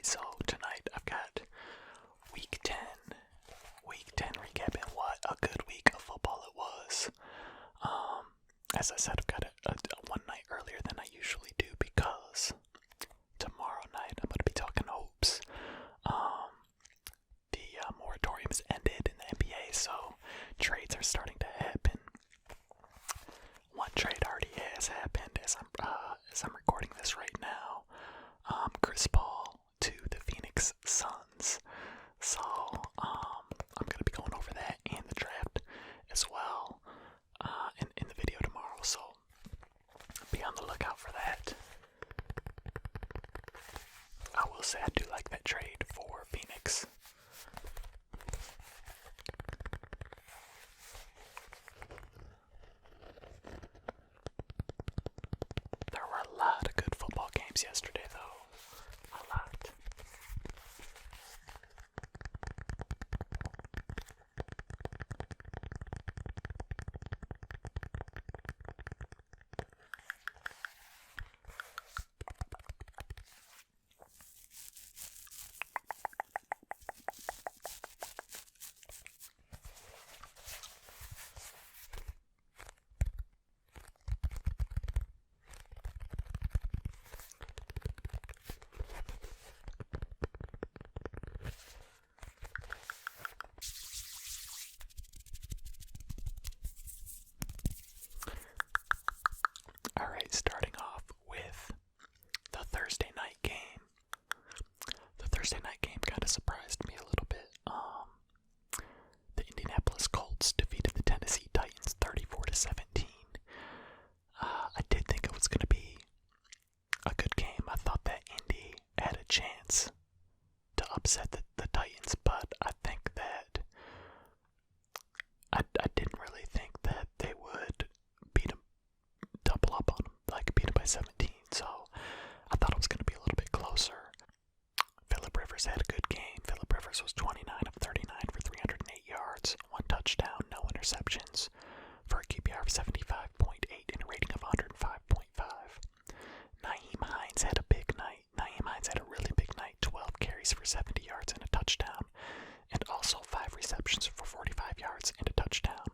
Alright, so tonight I've got Week 10 recap, and what a good week of football it was. As I said, I've got a one night earlier than I usually do because tomorrow night I'm going to be talking hopes. The moratorium's ended in the NBA, so trades are starting to happen. One trade already has happened as I'm recording this right now. Chris Paul to the Phoenix Suns. So I'm going to be going over that and the draft as well in the video tomorrow. So be on the lookout for that. I will say I do like that trade for Phoenix. There were a lot of good football games yesterday, though. A lot. Alright, starting off with the Thursday night game. The Thursday night game kind of surprised me a little bit. The Indianapolis Colts defeated the Tennessee Titans 34-17. I did think it was going to be a good game. I thought that Indy had a chance to upset the Titans, but I think that I didn't really think that they would beat them, double up on them, like beat them by 17. So I thought it was going to be a little bit closer. Phillip Rivers had a good game. Phillip Rivers was 29 of 39 for 308 yards, one touchdown, no interceptions, for a QBR of 75.8 and a rating of 105.5. Nyheim Hines had a big night. Nyheim Hines had a really big night, 12 carries for 70 yards and a touchdown, and also 5 receptions for 45 yards and a touchdown.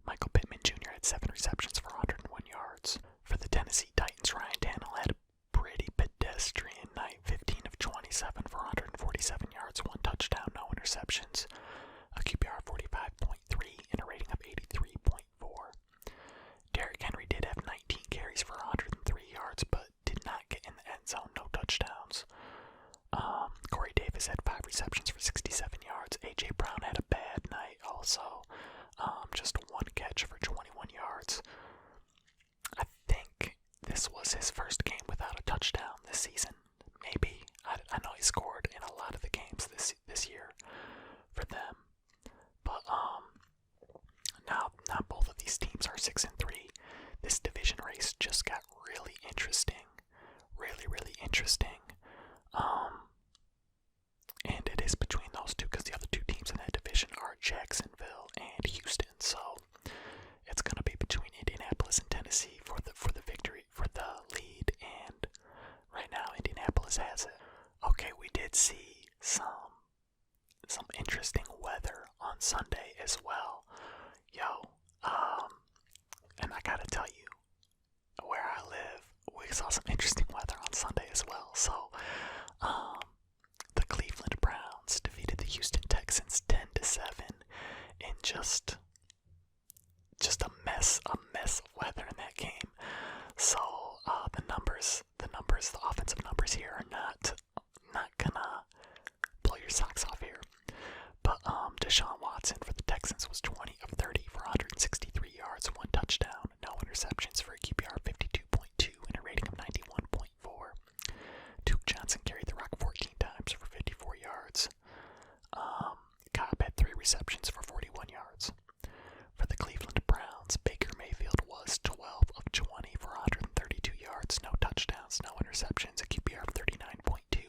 Michael Pittman Jr. had 7 receptions for 101 yards. For the Tennessee Titans, Ryan Tannehill had a pretty pedestrian night, 15 of 27 for 147 yards, 1 touchdown, no interceptions, a QBR of 45.3 and a rating of 83.4. Derrick Henry did have 19 carries for 103 yards, but did not get in the end zone, no touchdowns. Corey Davis had 5 receptions for 67 yards. A.J. Brown had a bad night also. Just 1 catch for 21 yards. I think this was his first game without a touchdown this season. Maybe. I know he scored in a lot of the games this year for them. But now both of these teams are 6-3. This division race just got really interesting. Really interesting. And it is between those two because the other two teams in that division are Jacksonville and Houston. So it's going to be between Indianapolis and Tennessee for the victory, for the lead. And right now Indianapolis has it. Okay, we did see some interesting weather on Sunday as well. And I gotta tell you, where I live, we saw some interesting weather on Sunday as well. So, the Cleveland Browns defeated the Houston Texans 10-7 in just a mess of weather in that game. So, the offensive numbers here are not gonna blow your socks off here. But Deshaun Watson for the Texans was 20 of 30 for 163 yards, 1 touchdown, no interceptions, for a QBR of 52.2 and a rating of 91.4. Duke Johnson carried the rock 14 times for 54 yards. Cobb had 3 receptions for 41 yards. For the Cleveland Browns, Baker Mayfield was 12 of 20 for 132 yards, no touchdowns, no interceptions, a QBR of 39.2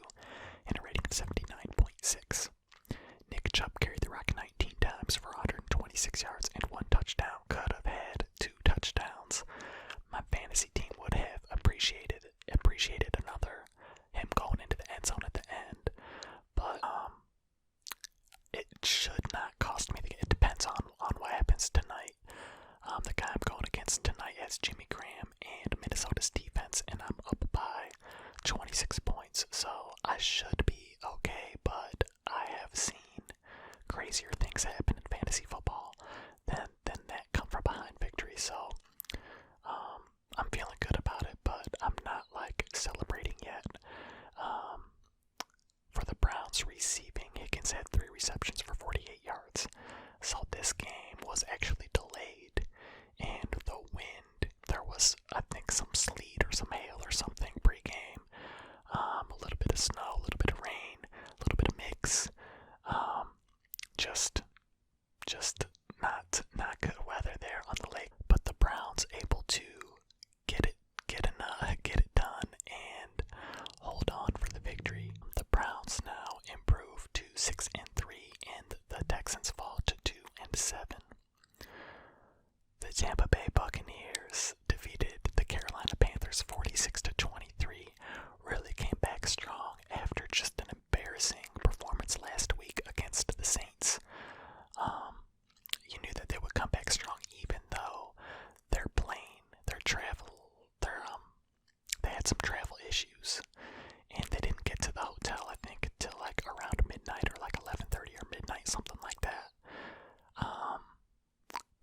and a rating of 79.6. Nick Chubb carried the rock 19 times for 126 yards and 1 touchdown. Could have had 2 touchdowns. My fantasy team would have appreciated another, him going into the end zone at should not cost me the game. It depends on what happens tonight. The guy I'm going against tonight has Jimmy Graham and Minnesota's defense, and I'm up by 26 points, so I should be okay, but I have seen crazier things happen in fantasy football than that come from behind victory, so I'm feeling good about it, but I'm not like celebrating yet. For the Browns receiving, Higgins had 3 receptions for 48 yards, so this game was actually delayed, and the wind, there was, I think, some sleet or some hail or something pre-game, a little bit of snow, a little bit of rain, a little bit of mix, just not good weather there on the lake, but the Browns able to get it done and hold on for the victory. The Browns now improve to 6-3, and the Texans fall to 2-7. The Tampa Bay Buccaneers defeated the Carolina Panthers 46-23. Really came back strong after just an embarrassing performance last week against the Saints. You knew that they would come back strong, even though their plane, they had some travel issues, and they didn't get to the hotel, I think, until like around midnight or like 11:30 or midnight, something like that.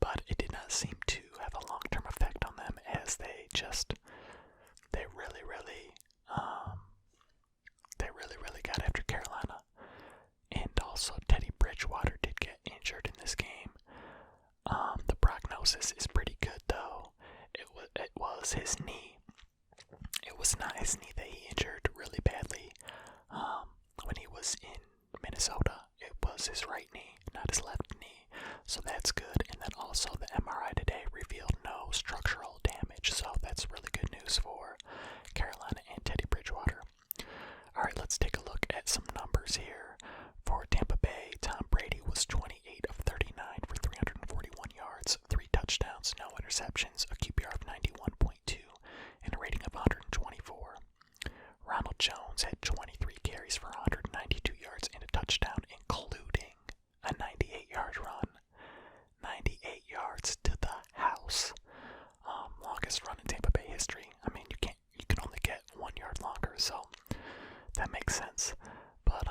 But it did not seem to have a long-term effect on them, as they really got after Carolina. And also Teddy Bridgewater did get injured in this game. The prognosis is pretty good, though. It was his knee. It was not his knee that he injured really badly when he was in Minnesota. It was his right knee, not his left knee. So that's good. And then also the MRI today revealed no structural damage. So that's really good news for Carolina and Teddy Bridgewater. Alright, let's take a look at some numbers here. For Tampa Bay, Tom Brady was 28 of 39 for 341 yards, 3 touchdowns, no interceptions, a QBR of 91.2, and a rating of 124. Ronald Jones had 23 carries for 192 yards and a touchdown, including a 98-yard run. 98 yards to the house. Longest run in Tampa Bay history. I mean, you can only get 1 yard longer, so that makes sense. But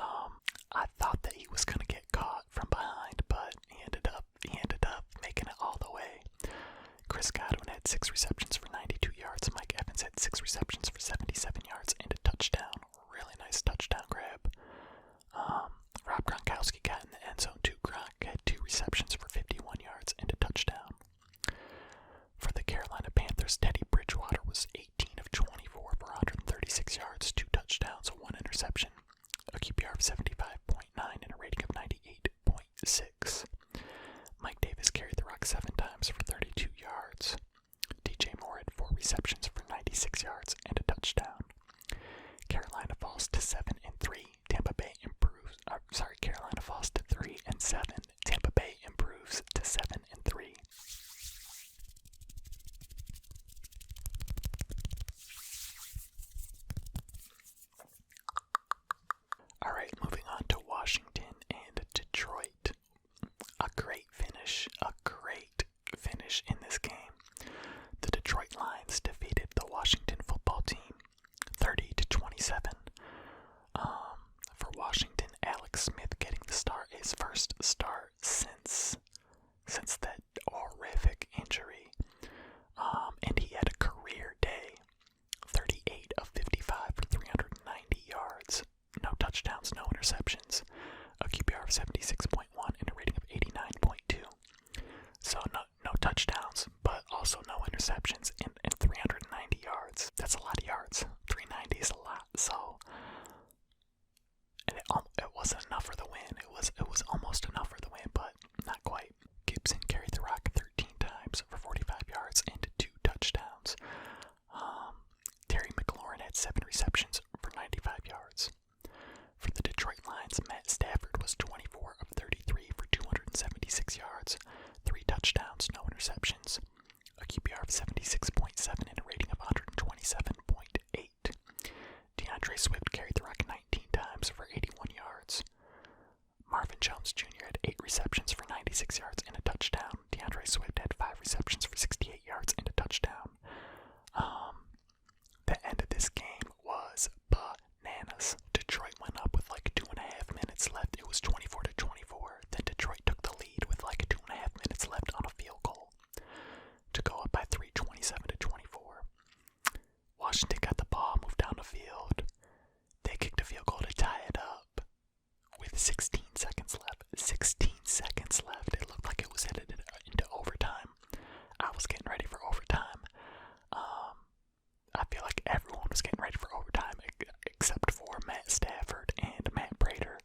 I thought that he was gonna get caught from behind, but he ended up making it all the way. Chris Godwin had 6 receptions for 92 yards. Mike Evans had 6 receptions for 77 yards and a touchdown. Really nice touchdown grab. Rob Gronkowski got in the end zone too. Gronk had 2 receptions for 51 yards and a touchdown. For the Carolina Panthers, Teddy Bridgewater was 18 of 24 for 136 yards, 2 touchdowns, 1 interception, a QBR of 75.9, and a rating of 98.6. Mike Davis carried the rock 7 times for 32 yards. DJ Moore had 4 receptions for 96 yards and a touchdown. Carolina falls to 7-3. Carolina falls to 3-7. Tampa Bay improves to 7-3. Alright, moving on to Washington and Detroit. A great finish in this game. The Detroit Lions defeated the Washington football team 30-27. For Washington, Alex Smith getting his first start since that horrific injury. And he had a career day. 38 of 55 for 390 yards. No touchdowns, no interceptions. A QBR of 76.1 and a rating of 89.2. So no touchdowns, but also no interceptions and 390 yards. That's a lot of yards. 390 is a lot. So, and it wasn't enough for the win. It was almost enough for the win, but not quite. Gibson carried the rock 13 times for 45 yards and 2 touchdowns. Terry McLaurin had 7 receptions for 95 yards. For the Detroit Lions, Matt Stafford was 24 of 33 for 276 yards, 3 touchdowns, no interceptions, a QBR of 76.7 and a rating of 127.8. DeAndre Swift carried the rock 19 times for 81 yards. Marvin Jones Jr. had receptions for 96 yards and a touchdown. DeAndre Swift had 5 receptions for 68 yards and a touchdown. The end of this game was bananas. Detroit went up with like 2.5 minutes left. It was 24-24. Then Detroit took the lead with like 2.5 minutes left on a field goal to go up by 3, 27-24. Washington got the ball, moved down the field. They kicked a field goal to tie it up with 16 seconds left. 16 seconds left. It looked like it was headed into overtime. I was getting ready for overtime. I feel like everyone was getting ready for overtime except for Matt Stafford and Matt Prater.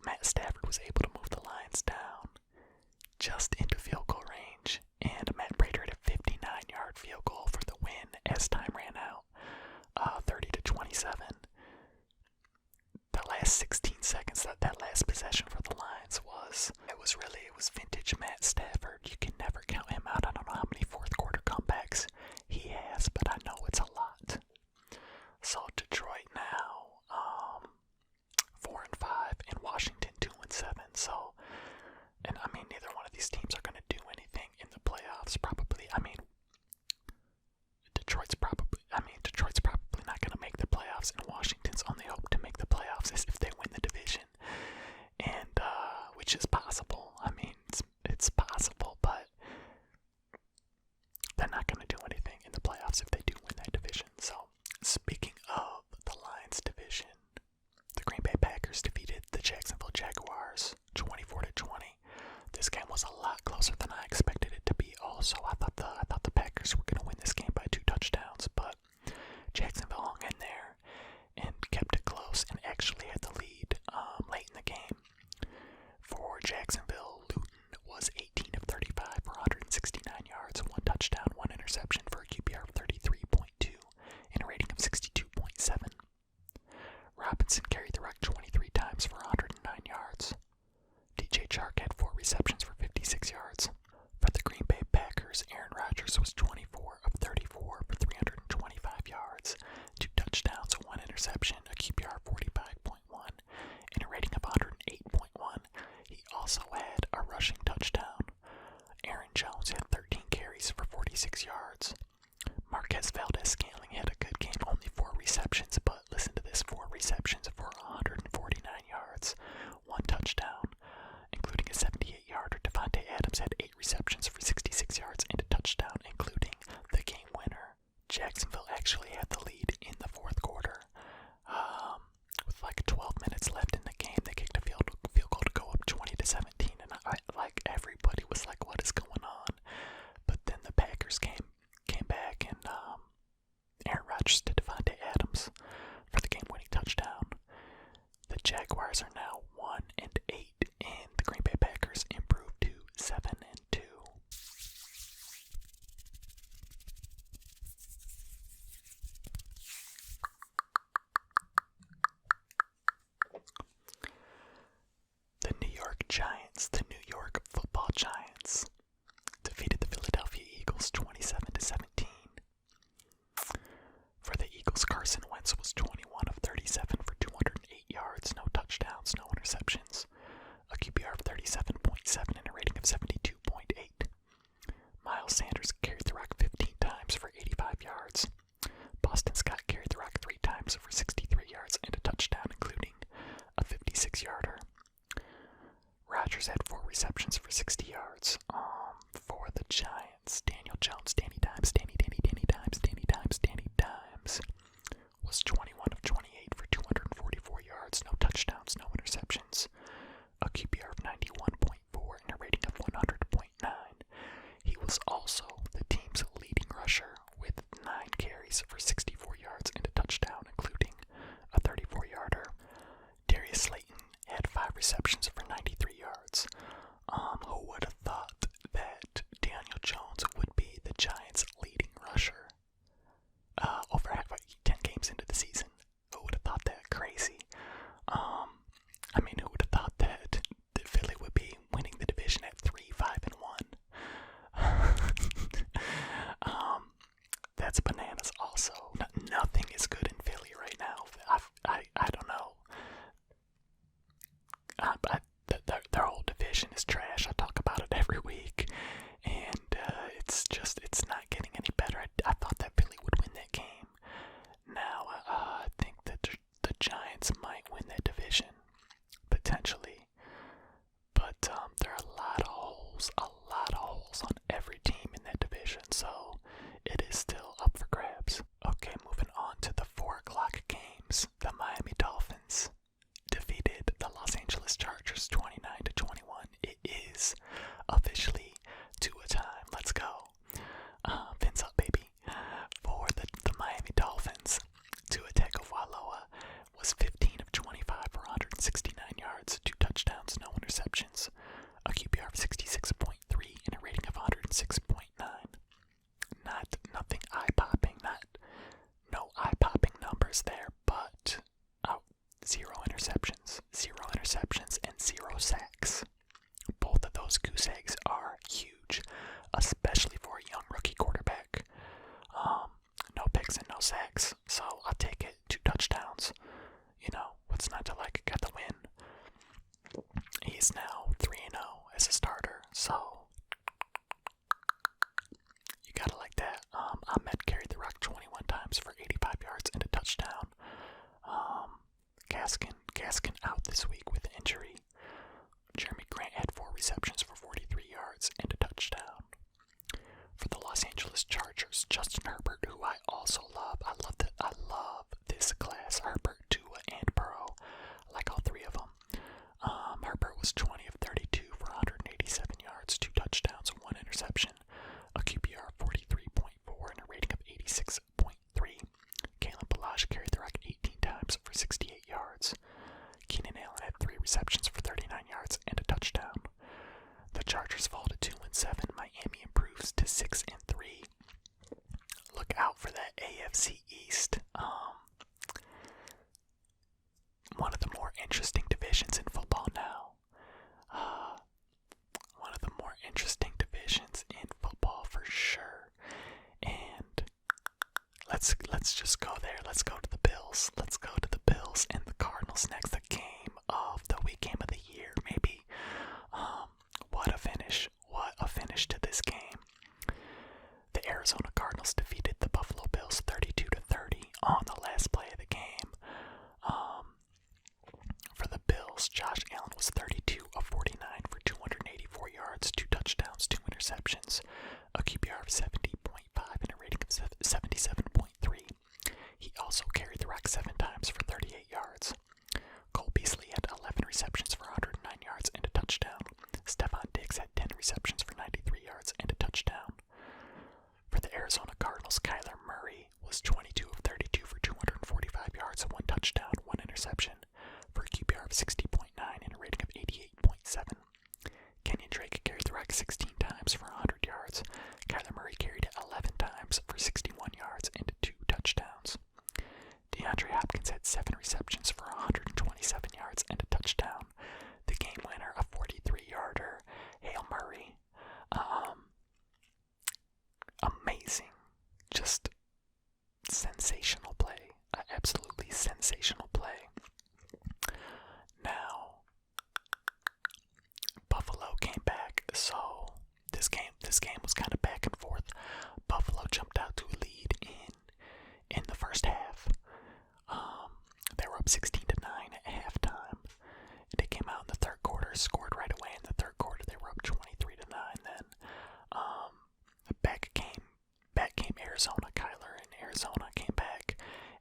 Matt Stafford was able to move the Lions down just into field goal range, and Matt Prater had a 59-yard field goal for the win as time ran out, 30-27. The last 16 seconds, that last possession for the Lions it was vintage Matt Stafford. You can never count him out. I don't know how many fourth quarter comebacks he has, but I know it's a lot. So Detroit now, 4-5, and Washington 2-7. So, and I mean, neither one of these teams are going to do anything in the playoffs. Probably. Detroit's probably not going to make the playoffs, and Washington's only hope to make the playoffs is if they win the division, and which is possible. I mean, it's possible, but they're not going to do anything in the playoffs if they do win that division. So, speaking of the Lions division, the Green Bay Packers defeated the Jacksonville Jaguars 24-20. This game was a lot closer than I expected it to be. Also, I thought the Packers were going to win this game by 2 touchdowns, but Jacksonville hung in there and kept it close and actually had the lead late in the game. For Jacksonville, Luton was 18 of 35 for 169 yards, 1 touchdown, 1 interception for a QBR of 33.2 and a rating of 62.7. Robinson carried the rock 23 times for 109 yards. DJ Chark had 4 receptions for 56 yards. For the Green Bay Packers, Aaron Rodgers was 24 of 34 for 325 yards, 2 touchdowns, 1 interception, a QBR of 45.1, and a rating of 108.1. He also had a rushing touchdown. Aaron Jones had 13 carries for 46 yards. Marquez Valdez-Scantling had a good game, only 4 receptions, but listen to this, 4 receptions for 149 yards, 1 touchdown, including a 78-yarder. Devontae Adams had 8 receptions for 66 yards and a touchdown, including the game winner. Jacksonville actually had the lead in the fourth quarter. With like 12 minutes left in the game, they kicked a field goal to go up 20-17, and everybody was like, what is going on? But then the Packers came back, and Aaron Rodgers to Devontae Adams for the game-winning touchdown. The Jaguars are now 1-8, and the Green Bay Packers improved to 7-2. The New York Football Giants, defeated the Philadelphia Eagles 27-17. For the Eagles, Carson Wentz was 21 of 37 for 208 yards, no touchdowns, no interceptions, a QBR of 37.7 and a rating of 72.8. Miles Sanders carried the rock 15 times for 85 yards. Boston Scott carried the rock 3 times for 63 yards and a touchdown, including a 56-yarder. Rodgers had 4 receptions for 60 yards. For the Giants, Daniel Jones, Danny Dimes, was 21 of 28 for 244 yards, no touchdowns, no interceptions, a QBR of 91.4 and a rating of 100.9. He was also the team's leading rusher with 9 carries for 64 yards and a touchdown, including a 34-yarder. Darius Slayton had 5 receptions for 93 yards. Who would have thought that Daniel Jones would be the Giants' leading rusher over 10 games into the season? Who would have thought that? Crazy. Who would have thought that Philly would be winning the division at 3-5-1? That's bananas. Also, nothing is good in Philly right now. I don't know. sacks, so I'll take it. 2 touchdowns. What's not to like? Got the win. He's now 3-0 as a starter, so you gotta like that. Ahmed carried the rock 21 times for 85 yards and a touchdown. Gaskin out this week with injury. Jeremy Grant had 4 receptions for 43 yards and a touchdown. For the Los Angeles Chargers, Justin Herbert, who I also love. I love this class. Herbert, Tua, and Burrow. I like all 3 of them. Herbert was 20 of 32 for 187 yards, 2 touchdowns, 1 interception, a QBR of 43.4, and a rating of 86.3. Kalen Ballage carried the rock 18 times for 68 yards. Keenan Allen had 3 receptions for 39 yards and a touchdown. The Chargers fall to 2-7. Miami improves to 6-3. Look out for that AFC East. One of the more interesting divisions in football now. One of the more interesting divisions in football for sure. And let's just go there. Let's go to the Bills. Let's go to the Bills and the Cardinals next. The game of the week, game of the year, maybe. What a finish. What a finish to this game. The Arizona Cardinals defeated the Buffalo Bills 32-30 on the last play of the game. For the Bills, Josh Allen was 32 of 49 for 284 yards, 2 touchdowns, 2 interceptions, a QBR of 70.5 and a rating of 77.3. He also carried the rock 7 times for 38 yards. Cole Beasley had 11 receptions for 109 yards and a touchdown. Stephon Diggs had 10 receptions for 93 yards and a touchdown. For the Arizona Cardinals, Kyler Murray was 22 of 32 for 245 yards, 1 touchdown, 1 interception, for a QBR of 60.9 and a rating of 88.7. Kenyon Drake carried the rock 16 times for 100 yards. Kyler Murray carried it 11 times for 61 yards and 2 touchdowns. DeAndre Hopkins had 7 receptions for 127 yards and a touchdown. The game winner, a 43-yarder, Hail Murray. Amazing. Just sensational play. Absolutely sensational play. Now, Buffalo came back, so this game was kind of back and forth. Buffalo jumped out to a lead in the first half. They were up 16-9 at halftime. They came out in the third quarter, scored right away in the third quarter. They were up 23-9 then. Back came Arizona. Kyler and Arizona came back,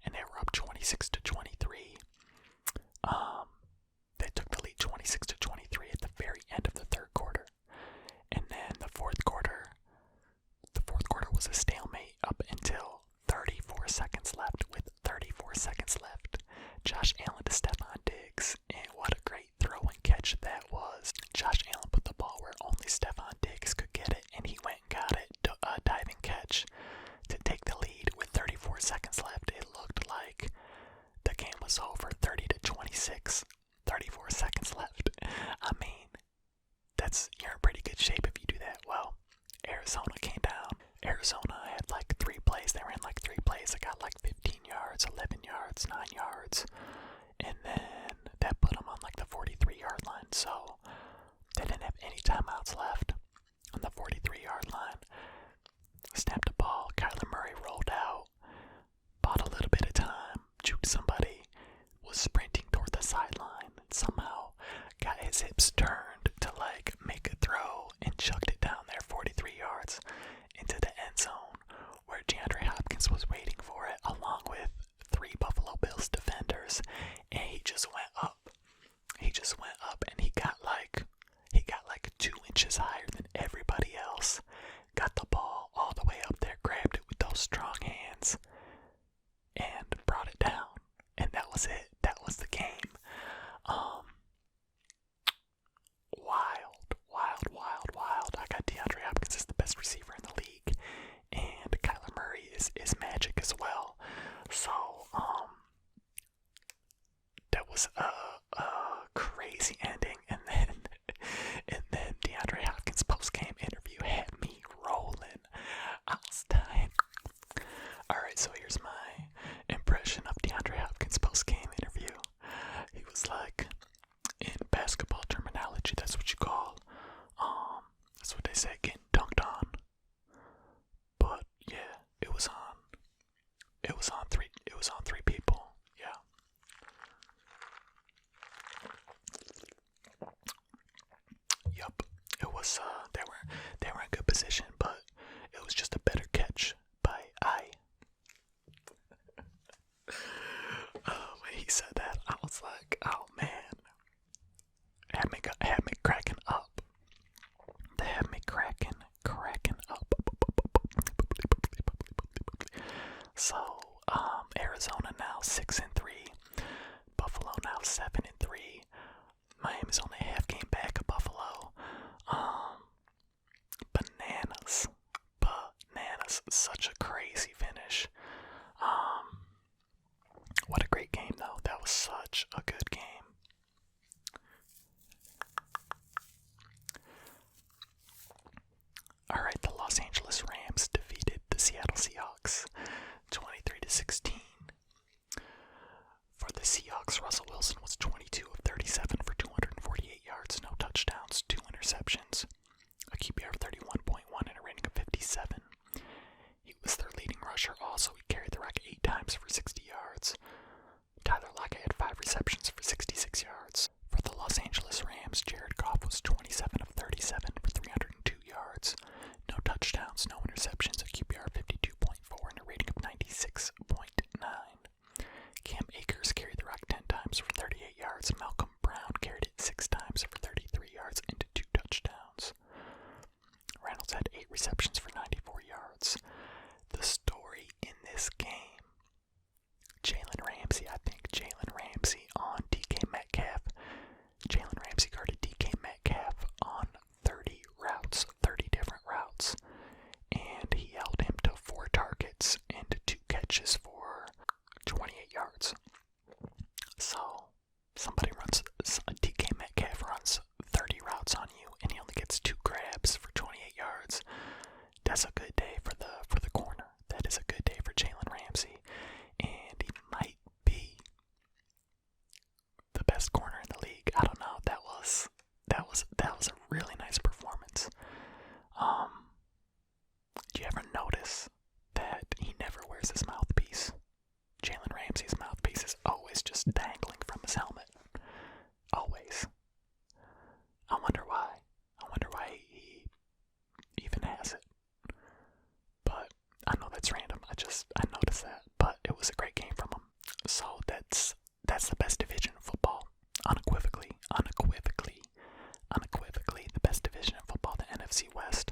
and they were up 26-23. They took the lead 26-23 at the very end of the third quarter. And then the fourth quarter was a stalemate up until 34 seconds left. With 34 seconds left, Josh Allen to Stephon Diggs, and what a great throw and catch that was. Josh Allen put the ball where only Stephon Diggs could get it, and he went and got it, a diving catch to take the lead with 34 seconds left. It looked like the game was over, 30-26, 34 seconds left. I mean, you're in pretty good shape if you do that. Well, Arizona came down. Arizona had like 3 plays. They ran like 3 plays. They got like 15 yards, 11 yards, 9 yards. And then that put them on like the 43-yard line. So they didn't have any timeouts left on the 43-yard line. Snapped the ball. Kyler Murray rolled out. Bought a little bit of time. Juked somebody. Was sprinting toward the sideline. And somehow got his hips turned to like make a throw and chucked it down there 43 yards into the end zone where DeAndre Hopkins was waiting for it along with 3 Buffalo Bills defenders, and he just went up. And he got like 2 inches higher than everybody else. Got the ball all the way up there, grabbed it with those strong hands, and brought it down. And that was it. That was the game. Wild. I got DeAndre Hopkins as the best receiver in the league, and Kyler Murray is magic as well. So, that was a crazy ending, and then DeAndre Hopkins' post-game interview had me rolling. I was dying. All right, so here's my was on 3 people. Yeah. Yup. It was they were in good position, but it was just a better catch by I. When he said that, I was like, oh man. Had me cracking up. They had me cracking up. So, Arizona now 6-3. Buffalo now 7-3. Miami's only a half game back of Buffalo. Bananas. Such a crazy finish. What a great game, though. That was such a good game. Alright, the Los Angeles Rams defeated the Seattle Seahawks 23-16. For the Seahawks, Russell Wilson was 22 of 37 for 248 yards, no touchdowns, 2 interceptions, a QBR of 31.1 and a rating of 57. He was their leading rusher also. He carried the rock 8 times for 60 yards. Tyler Lockett had 5 receptions for 66 yards. For the Los Angeles Rams, Jared Goff was 27 of 37 for 302 yards. No touchdowns, no interceptions, a QBR of 52.4 and a rating of 96.9. Cam Akers carried the rock 10 times for 38 yards. Malcolm Brown carried it 6 times for 33 yards and 2 touchdowns. Reynolds had 8 receptions for 94 yards. The story in this game, Jalen Ramsey, I think Jalen Ramsey on DK Metcalf. Jalen Ramsey guarded DK Metcalf on 30 routes, 30 different routes, and he held him to 4 targets and 2 catches for 28 yards. So, DK Metcalf runs 30 routes on you, and he only gets 2 grabs for 28 yards. That's a good day for the corner. That is a good day for Jalen Ramsey, and he might be the best corner in the league. I don't know. That was a really nice performance. Do you ever notice that he never wears his mouthpiece? Jalen Ramsey's mouthpiece is always just dangling from his helmet. Always. I wonder why. He even has it. But I know that's random. I noticed that. But it was a great game from him. So that's the best division in football. Unequivocally the best division in football, the NFC West.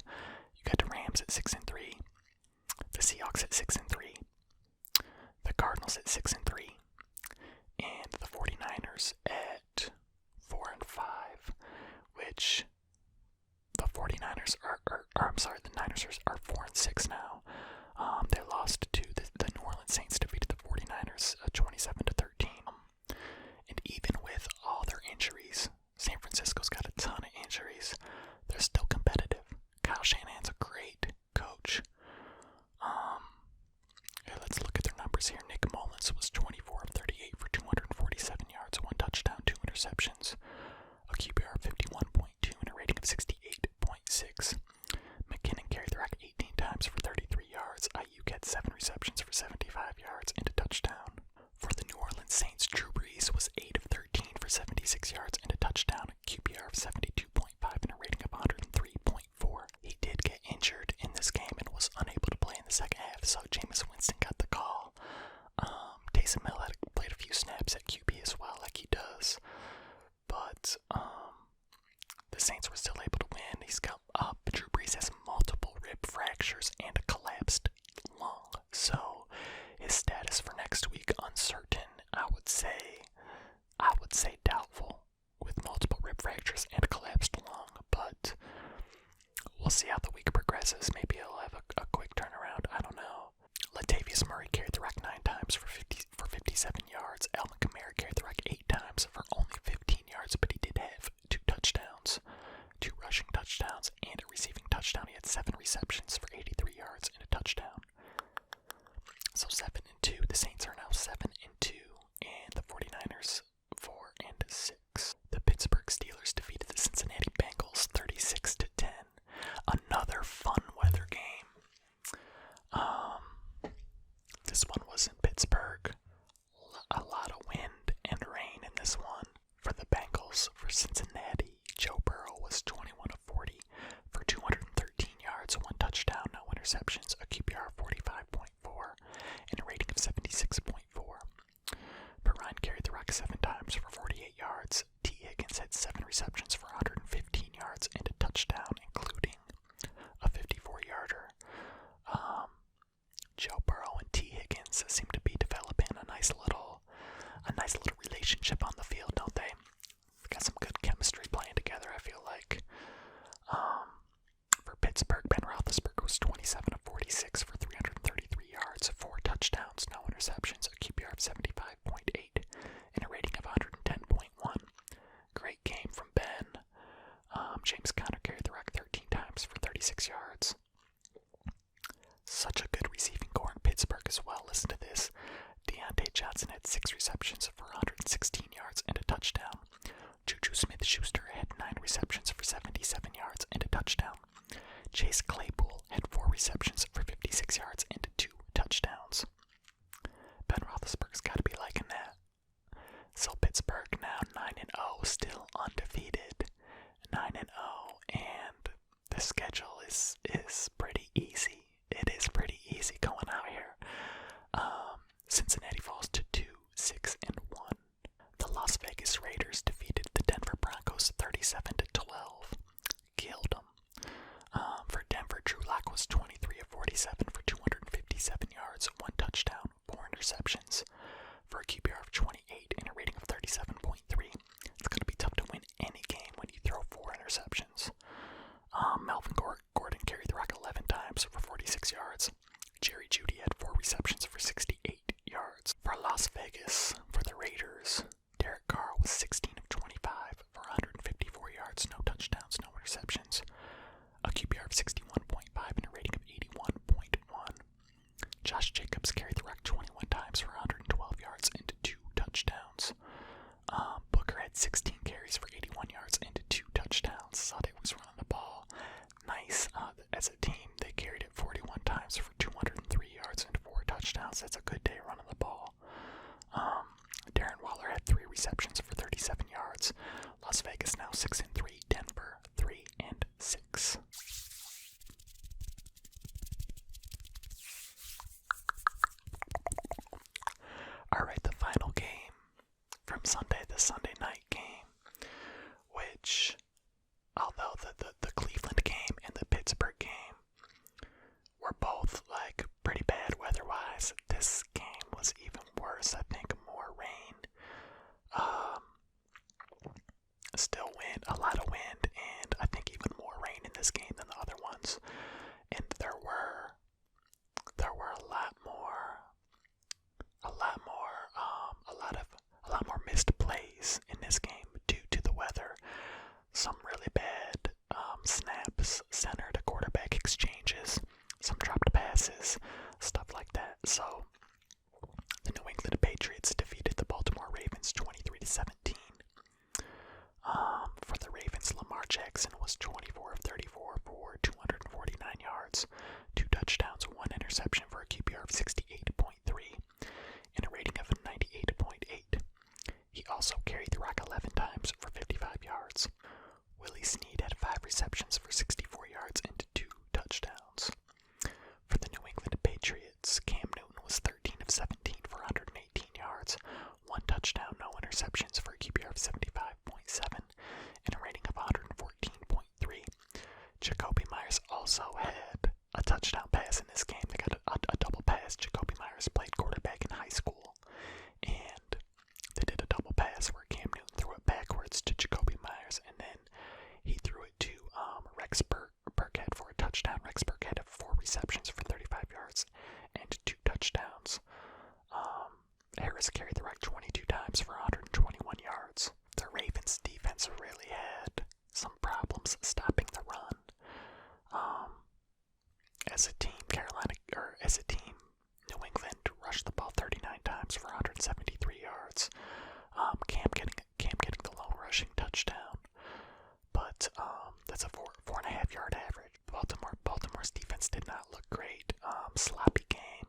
You got the Rams at 6-3, the Seahawks at 6-3, the Cardinals at 6-3, and the 49ers at 4-5, which the 49ers the Niners are 4-6 now. They lost to the New Orleans Saints, defeated the 49ers 27-13. And even with all their injuries, San Francisco's got a ton of injuries. They're still competitive. Kyle Shanahan's a great coach. Let's look at their numbers here. Nick Mullins was 24 of 38 for 247 yards, 1 touchdown, 2 interceptions, a QBR of 51.2 and a rating of 68.6. McKinnon carried the rock 18 times for 33 yards. Ayuk had 7 receptions for 75 yards and a touchdown. For the New Orleans Saints, Drew Brees was 8 of 13 for 76 yards and a touchdown, a QBR of 72.5 and a rating of 103.4. He did get injured in this game and was unable to play in the second half, so Jameis Winston got the call. Taysom Hill had played a few snaps at QB as well, like he does. But the Saints were still able to win. Drew Brees has multiple rib fractures and a collapsed lung, so his status for next week uncertain. I would say doubtful with multiple rib fractures and a collapsed lung, but we'll see how the week progresses. Maybe he'll have a quick turnaround. I don't know. Latavius Murray carried the rock 9 times for 57 yards. Alvin Kamara carried the rock 8 times for only 15 yards, but he did have 2 touchdowns, 2 rushing touchdowns, and a receiving touchdown. He had 7 receptions for 83 yards and a touchdown. So 7-2. The Saints are now 7-2, and the 49ers 4-6. The Pittsburgh Steelers defeated the Cincinnati Bengals 36-10. Another fun weather game. This one was in Pittsburgh. receptions for 115 yards and a touchdown, including a 54-yarder. Joe Burrow and T. Higgins seem to be developing a nice little relationship on the field, don't they? They've got some good chemistry playing together, I feel like. For Pittsburgh, Ben Roethlisberger was 27 of 46 for 333 yards, 4 touchdowns, no interceptions, a QBR of 75.8, and a rating of 110.1. Great game from Ben. James Conner carried the rock 13 times for 36 yards. Such a good receiving core in Pittsburgh as well. Listen to this. Deontay Johnson had 6 receptions for 116 yards and a touchdown. Juju Smith-Schuster had 9 receptions for 77 yards and a touchdown. Chase Claypool had 4 receptions for 56 yards and 2 touchdowns. Ben Roethlisberger's got to be liking that. So Pittsburgh now 9-0, still undefeated. 9-0, and the schedule is pretty easy. It is pretty easy going out here. Cincinnati falls to 2-6-1. The Las Vegas Raiders defeated the Denver Broncos 37-12. Killed them. For Denver, Drew Lock was 23 of 47 for 257 yards, 1 touchdown, 4 interceptions, for a QBR of 28 and a rating of 37.3. It's going to be tough to win any game when you throw 4 interceptions. Melvin Gordon carried the rock 11 times for 46 yards. Jerry Jeudy had 4 receptions for 68 yards. For Las Vegas, for the Raiders, Derek Carr was 16 of 25 for 154 yards, no touchdowns, no interceptions, a QBR of 61.5 and a rating of 81.1. Josh Jacobs carried the rock 21 times for 112 yards and 2 touchdowns. Booker had 16 carries for 81 yards and 2 touchdowns. Sade was running the ball nice. As a team, they carried it 41 times for 203 yards and 4 touchdowns. That's a good day running the ball. Darren Waller had 3 receptions for 37 yards. Las Vegas now 6-3. Denver 3-6. Alright, the final game from Sunday, the Sunday night game, which, although the Cleveland game and the Pittsburgh game were both like pretty bad weather-wise, this game was even worse. I think more rain, still wind, a lot of wind, and I think even more rain in this game than the other ones. And there were a lot more missed plays in this game due to the weather. Some really bad snaps, center to quarterback exchanges, some dropped passes, stuff like that. So the New England Patriots defeated the Baltimore Ravens 23-17. For the Ravens, Lamar Jackson was 24 of 34 for 249 yards, 2 touchdowns, 1 interception for a QBR of 68.3 and a rating of 98.8. He also carried the rock 11 times for 55 yards. Willie Snead had 5 receptions for 64 yards and 2 touchdowns. For the New England Patriots, Cam Newton was 13 of 17 for 118 yards, 1 touchdown, no interceptions for a QBR of 75.7 and a rating of 114.3. Jacoby Myers also had a touchdown pass in this game. They got a double pass. Jacoby Myers played quarterback in high school, and they did a double pass where Cam Newton threw it backwards to Jacoby Myers, and then he threw it to Rex Burkhead for a touchdown. Rex Burkhead had 4 receptions for 35 yards and 2 touchdowns. Harris carried the rock 22 times for 121 yards. The Ravens defense really had some problems stopping the run. As a team, New England rushed the ball 39 times for 173 yards. Cam getting the lone rushing touchdown, but that's a 4.5 yard average. Baltimore's defense did not look great. Sloppy game.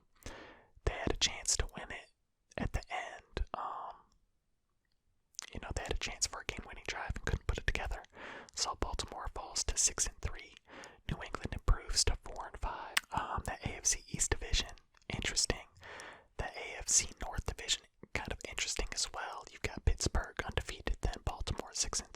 They had a chance to win it at the end. They had a chance for a game-winning drive and couldn't put it together. So Baltimore falls to 6-3. New England improves to 4-5. The AFC East division, interesting. The AFC North division, kind of interesting as well. You've got Pittsburgh undefeated, then Baltimore 6-3.